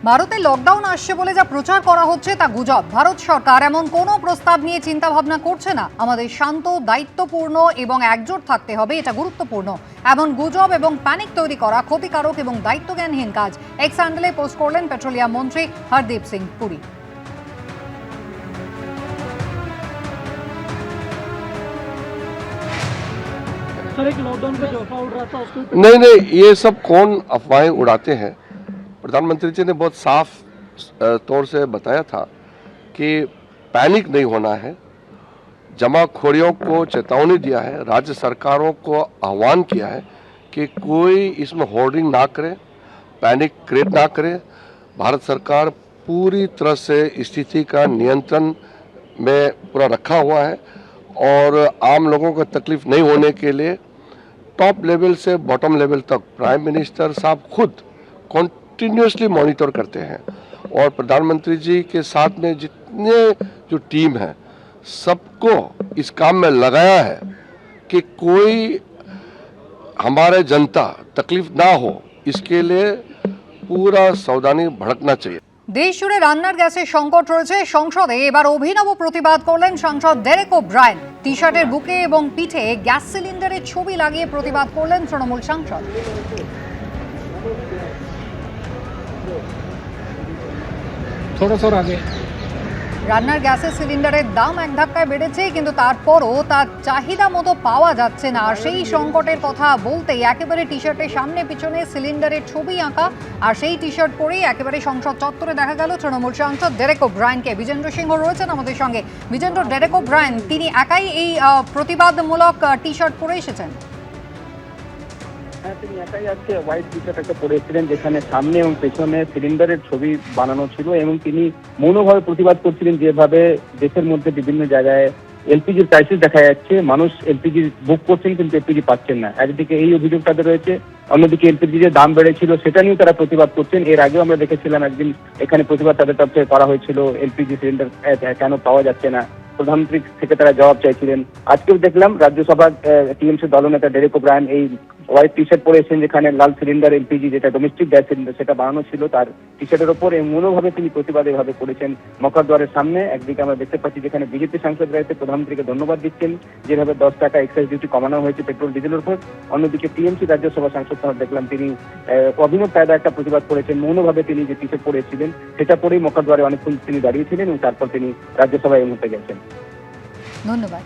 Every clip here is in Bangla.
ভারতে লকডাউন আসছে বলে যা প্রচার করা হচ্ছে তা গুজব। ভারত সরকার এমন কোনো প্রস্তাব নিয়ে চিন্তা ভাবনা করছে না। আমাদের শান্ত, দায়িত্বপূর্ণ এবং একজোট থাকতে হবে, এটা গুরুত্বপূর্ণ। এমন গুজব এবং প্যানিক তৈরি করা ক্ষতিকারক এবং দায়িত্বজ্ঞানহীন কাজ। এক্স হ্যান্ডেলে পোস্ট করলেন পেট্রোলিয়াম মন্ত্রী হরদীপ সিং পুরী। नहीं, ये सब कौन अफवाहें उड़ाते हैं। प्रधानमंत्री जी ने बहुत साफ तौर से बताया था कि पैनिक नहीं होना है। जमाखोरियों को चेतावनी दिया है, राज्य सरकारों को आह्वान किया है कि कोई इसमें होर्डिंग ना करे, पैनिक क्रिएट ना करे। भारत सरकार पूरी तरह से स्थिति का नियंत्रण में पूरा रखा हुआ है और आम लोगों को तकलीफ नहीं होने के लिए टॉप लेवल से बॉटम लेवल तक प्राइम मिनिस्टर साहब खुद कंटिन्यूसली मॉनिटर करते हैं और प्रधानमंत्री जी के साथ में जितने जो टीम है सबको इस काम में लगाया है कि कोई हमारे जनता तकलीफ ना हो, इसके लिए पूरा सावधानी भड़कना चाहिए। দেশ জুড়ে রান্নার গ্যাসের সংকট রয়েছে। সংসদে এবার অভিনব প্রতিবাদ করলেন সাংসদ ডেরেক ওব্রায়েন। টি শার্টের বুকে এবং পিঠে গ্যাস সিলিন্ডারের ছবি লাগিয়ে প্রতিবাদ করলেন তৃণমূল সাংসদ। রান্নার গ্যাসের সিলিন্ডারের দাম এক ধাক্কায় বেড়েছে, কিন্তু তারপরও তার চাহিদা মতো পাওয়া যাচ্ছে না। আর সেই সংকটের কথা বলতেই একেবারে টি শার্টের সামনে পিছনে সিলিন্ডারের ছবি আঁকা, আর সেই টি শার্ট পরেই একেবারে সংসদ চত্বরে দেখা গেল তৃণমূল সাংসদ ডেরেক ওব্রায়েনকে। বিজেন্দ্র সিংহ রয়েছেন আমাদের সঙ্গে। বিজেন্দ্র, ডেরেক ওব্রায়েন তিনি একাই এই প্রতিবাদমূলক টি শার্ট পরে এসেছেন? হ্যাঁ, তিনি একাই আজকে হোয়াইট টি শার্ট একটা পরেছিলেন, যেখানে সামনে এবং পেছনে সিলিন্ডারের ছবি বানানো ছিল, এবং তিনি মৌনভাবে প্রতিবাদ করছিলেন যেভাবে দেশের মধ্যে বিভিন্ন জায়গায় এলপিজির ক্রাইসিস দেখা যাচ্ছে। মানুষ এলপিজি বুক করছেন কিন্তু এলপিজি পাচ্ছেন না। একদিকে এই অভিযোগ তাদের রয়েছে, অন্যদিকে এলপিজি যে দাম বেড়েছিল সেটা নিয়েও তারা প্রতিবাদ করছেন। এর আগেও আমরা দেখেছিলাম একদিন এখানে প্রতিবাদ তাদের তরফে করা হয়েছিল, এলপিজি সিলিন্ডার কেন পাওয়া যাচ্ছে না, প্রধানমন্ত্রী থেকে তারা জবাব চাইছিলেন। আজকেও দেখলাম রাজ্যসভার টিএমসি দলনেতা ডেরেক ওব্রায়েন এই হোয়াইট টি শার্ট পরেছেন, যেখানে লাল সিলিন্ডার এলপিজি যেটা ডোমেস্টিক গ্যাস সিলিন্ডার সেটা বানানো ছিল তার টি শার্টের ওপর, এবং মূলভাবে তিনি প্রতিবাদ এভাবে করেছেন মকরদুয়ারের সামনে। একদিকে আমরা দেখতে পাচ্ছি যেখানে বিজেপি সাংসদ রয়েছে প্রধানমন্ত্রীকে ধন্যবাদ দিচ্ছেন যেভাবে 10 টাকা এক্সাইজ ডিউটি কমানো হয়েছে পেট্রোল ডিজেলের উপর। অন্যদিকে টিএমসি রাজ্যসভা সাংসদ দেখলাম তিনি অভিনব কায়দা একটা প্রতিবাদ করেছেন। মৌনভাবে তিনি যে টি শার্ট পরেছিলেন সেটা পরেই মকরদুয়ারে অনেকক্ষণ তিনি দাঁড়িয়েছিলেন এবং তারপর তিনি রাজ্যসভায় এই মুহূর্তে গেছেন। ধন্যবাদ।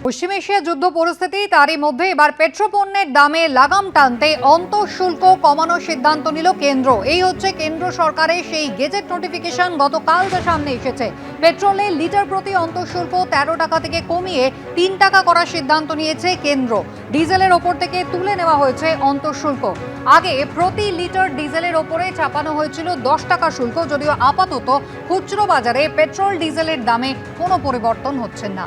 পশ্চিম এশিয়া যুদ্ধ পরিস্থিতি, তারই মধ্যে এবার পেট্রোপণ্যের দামে লাগাম টানতে অন্তঃশুল্ক কমানোর সিদ্ধান্ত নিল কেন্দ্র। এই হচ্ছে কেন্দ্র সরকারের সেই গেজেট নোটিফিকেশন, গতকাল যা সামনে এসেছে। পেট্রোলে লিটার প্রতি অন্তঃশুল্ক 13 টাকা থেকে কমিয়ে 3 টাকা করার সিদ্ধান্ত নিয়েছে কেন্দ্র। ডিজেলের ওপর থেকে তুলে নেওয়া হয়েছে অন্তঃশুল্ক। আগে প্রতি লিটার ডিজেলের ওপরে চাপানো হয়েছিল 10 টাকা শুল্ক, যদিও আপাতত খুচরো বাজারে পেট্রোল ডিজেলের দামে কোনো পরিবর্তন হচ্ছে না।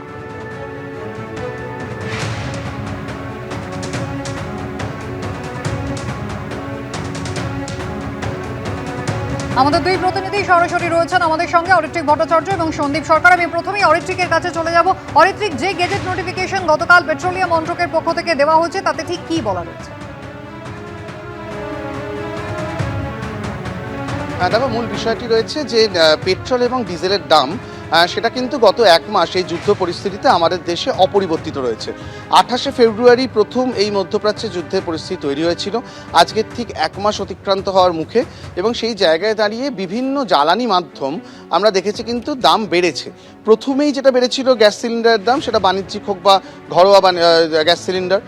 আমাদের দুই প্রতিনিধি সরাসরি রয়েছেন আমাদের সঙ্গে, অরিত্রিক ভট্টাচার্য এবং সন্দীপ সরকার। আমি প্রথমেই অরিত্রিকের কাছে চলে যাব। অরিত্রিক, যে গেজেট নোটিফিকেশন গতকাল পেট্রোলিয়াম মন্ত্রকের পক্ষ থেকে দেওয়া হয়েছে তাতে ঠিক কি বলা রয়েছে? দেখো, মূল বিষয়টি রয়েছে যে পেট্রোল এবং ডিজেলের দাম সেটা কিন্তু গত 1 মাস এই যুদ্ধ পরিস্থিতিতে আমাদের দেশে অপরিবর্তিত রয়েছে। 28শে ফেব্রুয়ারি প্রথম এই মধ্যপ্রাচ্যে যুদ্ধের পরিস্থিতি তৈরি হয়েছিল। আজকের ঠিক 1 মাস অতিক্রান্ত হওয়ার মুখে, এবং সেই জায়গায় দাঁড়িয়ে বিভিন্ন জ্বালানি মাধ্যম আমরা দেখেছি কিন্তু দাম বেড়েছে। প্রথমেই যেটা বেড়েছিল গ্যাস সিলিন্ডারের দাম, সেটা বাণিজ্যিক হোক বা ঘরোয়া গ্যাস সিলিন্ডার।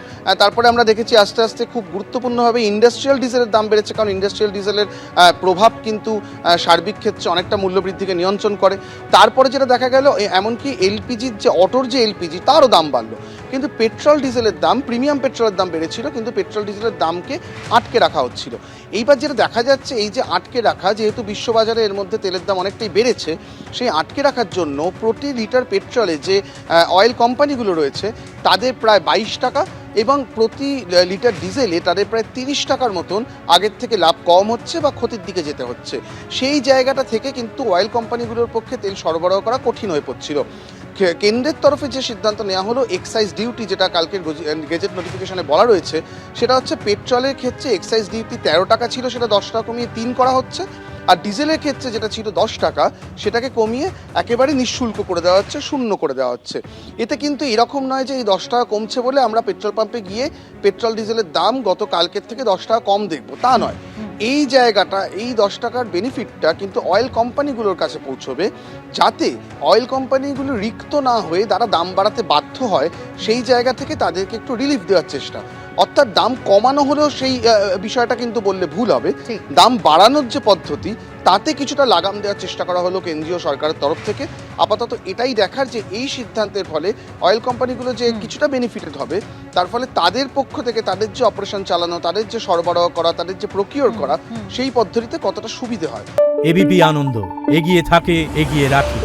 তারপরে আমরা দেখেছি আস্তে আস্তে খুব গুরুত্বপূর্ণভাবে ইন্ডাস্ট্রিয়াল ডিজেলের দাম বেড়েছে, কারণ ইন্ডাস্ট্রিয়াল ডিজেলের প্রভাব কিন্তু সার্বিক ক্ষেত্রে অনেকটা মূল্যবৃদ্ধিকে নিয়ন্ত্রণ করে। তারপরে যেটা দেখা গেল, এমনকি এলপিজির যে অটোর যে এলপিজি তারও দাম বাড়লো। কিন্তু পেট্রোল ডিজেলের দাম, প্রিমিয়াম পেট্রোলের দাম বেড়েছিল, কিন্তু পেট্রোল ডিজেলের দামকে আটকে রাখা হচ্ছিল। এইবার যেটা দেখা যাচ্ছে, এই যে আটকে রাখা, যেহেতু বিশ্ববাজারে এর মধ্যে তেলের দাম অনেকটাই বেড়েছে, সেই আটকে রাখার জন্য প্রতি লিটার পেট্রোলে যে অয়েল কোম্পানিগুলো রয়েছে তাদের প্রায় 22 টাকা, এবং প্রতি লিটার ডিজেলে তাদের প্রায় 30 টাকার মতন আগের থেকে লাভ কম হচ্ছে বা ক্ষতির দিকে যেতে হচ্ছে। সেই জায়গাটা থেকে কিন্তু অয়েল কোম্পানিগুলোর পক্ষে তেল সরবরাহ করা কঠিন হয়ে পড়ছিল। কেন্দ্রের তরফে যে সিদ্ধান্ত নেওয়া হলো এক্সাইজ ডিউটি, যেটা কালকের গেজেট নোটিফিকেশনে বলা রয়েছে, সেটা হচ্ছে পেট্রোলের ক্ষেত্রে এক্সাইজ ডিউটি 13 টাকা ছিল, সেটা 10 টাকা কমিয়ে 3 করা হচ্ছে। আর ডিজেলের ক্ষেত্রে যেটা ছিল 10 টাকা, সেটাকে কমিয়ে একেবারে নিঃশুল্ক করে দেওয়া হচ্ছে, শূন্য করে দেওয়া হচ্ছে। এতে কিন্তু এরকম নয় যে এই 10 টাকা কমছে বলে আমরা পেট্রোল পাম্পে গিয়ে পেট্রোল ডিজেলের দাম গত কালকের থেকে 10 টাকা কম দেখবো, তা নয়। এই জায়গাটা, এই 10 টাকার বেনিফিটটা কিন্তু অয়েল কোম্পানিগুলোর কাছে পৌঁছবে, যাতে অয়েল কোম্পানিগুলো রিক্ত না হয়ে তারা দাম বাড়াতে বাধ্য হয়, সেই জায়গা থেকে তাদেরকে একটু রিলিফ দেওয়ার চেষ্টা। অর্থাৎ দাম কমানো হলেও সেই বিষয়টা কিন্তু বললে ভুল হবে, ঠিক। দাম বাড়ানোর যে পদ্ধতি তাতে কিছুটা লাগাম দেওয়ার চেষ্টা করা হলো কেন্দ্রীয় সরকারের তরফ থেকে। আপাতত এটাই দেখার যে এই সিদ্ধান্তের ফলে অয়েল কোম্পানিগুলো যে কিছুটা বেনিফিটেড হবে, তার ফলে তাদের পক্ষ থেকে তাদের যে অপারেশন চালানো, তাদের যে সরবরাহ করা, তাদের যে প্রকিওর করা, সেই পদ্ধতিতে কতটা সুবিধে হয়। এবিপি আনন্দ, এগিয়ে থাকে, এগিয়ে রাখে।